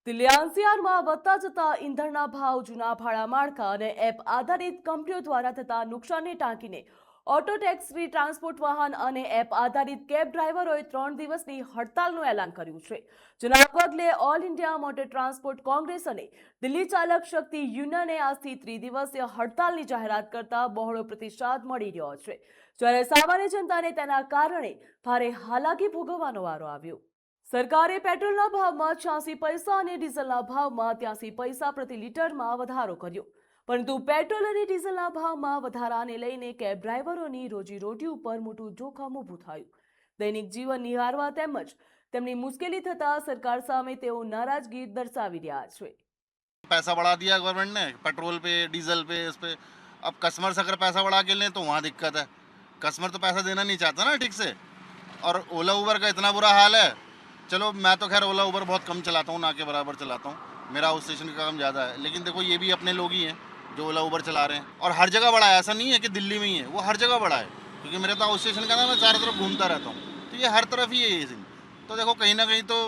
દિલ્હી એનસીઆરમાં વધતા જતા ઈંધણના ભાવ, જૂના ભાડા માળખા અને એપ આધારિત કંપનીઓ દ્વારા થતા નુકસાનને ટાંકીને ઓટો ટેક્સી, ટ્રાન્સપોર્ટ વાહન અને એપ આધારિત કેબ ડ્રાઈવરોએ 3 દિવસની હડતાલનું એલાન કર્યું છે. જેના પગલે all India motor transport Congress અને દિલ્હી ચાલક શક્તિ યુનિયને આજથી ત્રિદિવસીય હડતાલની જાહેરાત કરતા બહોળો પ્રતિસાદ મળી રહ્યો છે. જ્યારે સામાન્ય જનતાને તેના કારણે ભારે હાલાકી ભોગવવાનો વારો આવ્યો. સરકારે પેટ્રોલના ભાવમાં 86 પૈસા અને ડીઝલના ભાવમાં 83 પૈસા પ્રતિ લીટરમાં વધારો કર્યો. પરંતુ પેટ્રોલ અને ડીઝલના ભાવમાં વધારાને લઈને કેબ ડ્રાઈવરોની રોજીરોટી ઉપર મોટું જોખમ ઊભું થયું. દૈનિક જીવન નિહાળવા તેમજ તેમની મુશ્કેલી થતા સરકાર સામે તેઓ નારાજગી દર્શાવી રહ્યા છે. पैसा बढ़ा दिया गवर्नमेंट ने पेट्रोल पे, डीजल पे, इस पे। अब कस्टमर से अगर पैसा बढ़ा के लें तो वहाँ दिक्कत है। कस्टमर तो पैसा देना नहीं चाहता ना ठीक से। और ओला उबर का इतना बुरा हाल है। चलो मैं तो खैर ओला उबर बहुत कम चलाता हूँ, ना के बराबर चलाता हूँ। मेरा हाउस स्टेशन का काम ज़्यादा है, लेकिन देखो ये भी अपने लोग ही हैं जो ओला उबर चला रहे हैं। और हर जगह बड़ा है, ऐसा नहीं है कि दिल्ली में ही है, वो हर जगह बड़ा है। क्योंकि मेरे तो हाउस स्टेशन का ना, मैं चारों तरफ घूमता रहता हूँ, तो ये हर तरफ ही है ये सीन। तो देखो कहीं ना कहीं तो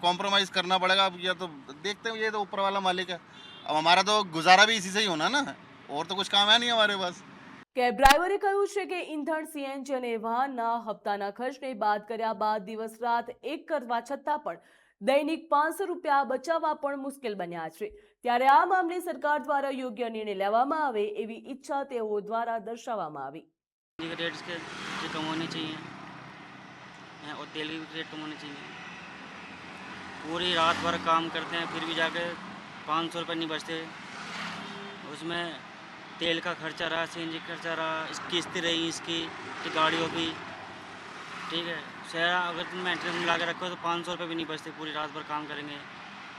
कॉम्प्रोमाइज़ करना पड़ेगा। अब या तो देखते हैं, ये तो ऊपर वाला मालिक है। अब हमारा तो गुजारा भी इसी से ही होना ना, और तो कुछ काम है नहीं हमारे पास। કેબ ડ્રાઈવરે કહ્યું છે કે ઈંધણ, સીએનજી અને વાહનના હપ્તાના ખર્ચને બાદ કર્યા બાદ દિવસ રાત એક કરવા છતાં પણ દૈનિક 500 રૂપિયા બચાવવા પણ મુશ્કેલ બન્યા છે. ત્યારે આ મામલે સરકાર દ્વારા યોગ્ય નિર્ણય લેવામાં આવે એવી ઈચ્છા તેઓ દ્વારા દર્શાવવામાં આવી. रेट्स के ये कम होने चाहिए और तेल की भी रेट कम होने चाहिए। पूरी रात भर काम करते हैं फिर भी जाके 500 रुपये नहीं बचते। उसमें तेल का खर्चा रहा, सीएनजी खर्चा रहा, इसकी किस्तें रही इसकी गाड़ियों की। ठीक है, शहर अगर तुम मेंटेनेंस मिला के रखो तो 500 रुपये भी नहीं बचते। पूरी रात भर काम करेंगे।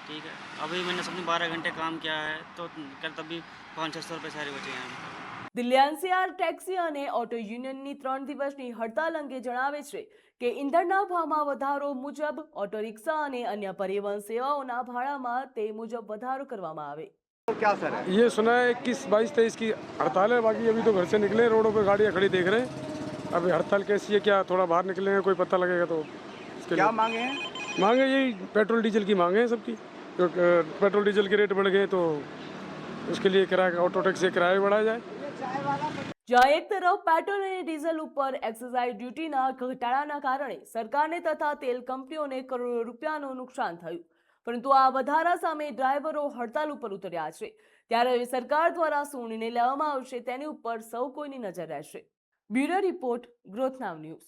ठीक है, अभी मैंने समझ 12 घंटे काम किया है तो कल तब भी 500-600 रुपये सारे बचे हैं। દિલ્હી એનસીઆર ટેક્સી અને ઓટો યુનિયનની 3 દિવસની હડતાલ અંગે જણાવે છે કે ઈંધણના ભાવમાં વધારો મુજબ ઓટો રિક્ષા અને અન્ય પરિવહન સેવાઓના ભાડામાં તે મુજબ વધારો કરવામાં આવે. क्या सर है? ये सुना है 21, 22, 23 की हड़ताल है। बाकी अभी तो घर से निकले, रोडों पे गाड़ियाँ खड़ी देख रहे हैं। अभी हड़ताल कैसी है, क्या थोड़ा बाहर निकलेंगे कोई पता लगेगा तो इसके क्या लिए मांगे हैं? मांगे यही पेट्रोल डीजल की मांगे हैं सबकी। जो पेट्रोल डीजल के रेट बढ़ गए तो उसके लिए किराया, ऑटो टैक्सी किराया बढ़ाया जाए। જ્યાં એક તરફ પેટ્રોલ અને ડીઝલ ઉપર એક્સાઇઝ ડ્યુટીના ઘટાડાના કારણે સરકારને તથા તેલ કંપનીઓને કરોડો રૂપિયાનું નુકસાન થયું, પરંતુ આ વધારા સામે ડ્રાઈવરો હડતાલ ઉપર ઉતર્યા છે. ત્યારે હવે સરકાર દ્વારા શું નિર્ણય લેવામાં આવશે તેની ઉપર સૌ કોઈની નજર રહેશે. બ્યુરો રિપોર્ટ, ગ્રોથ નાવ ન્યૂઝ.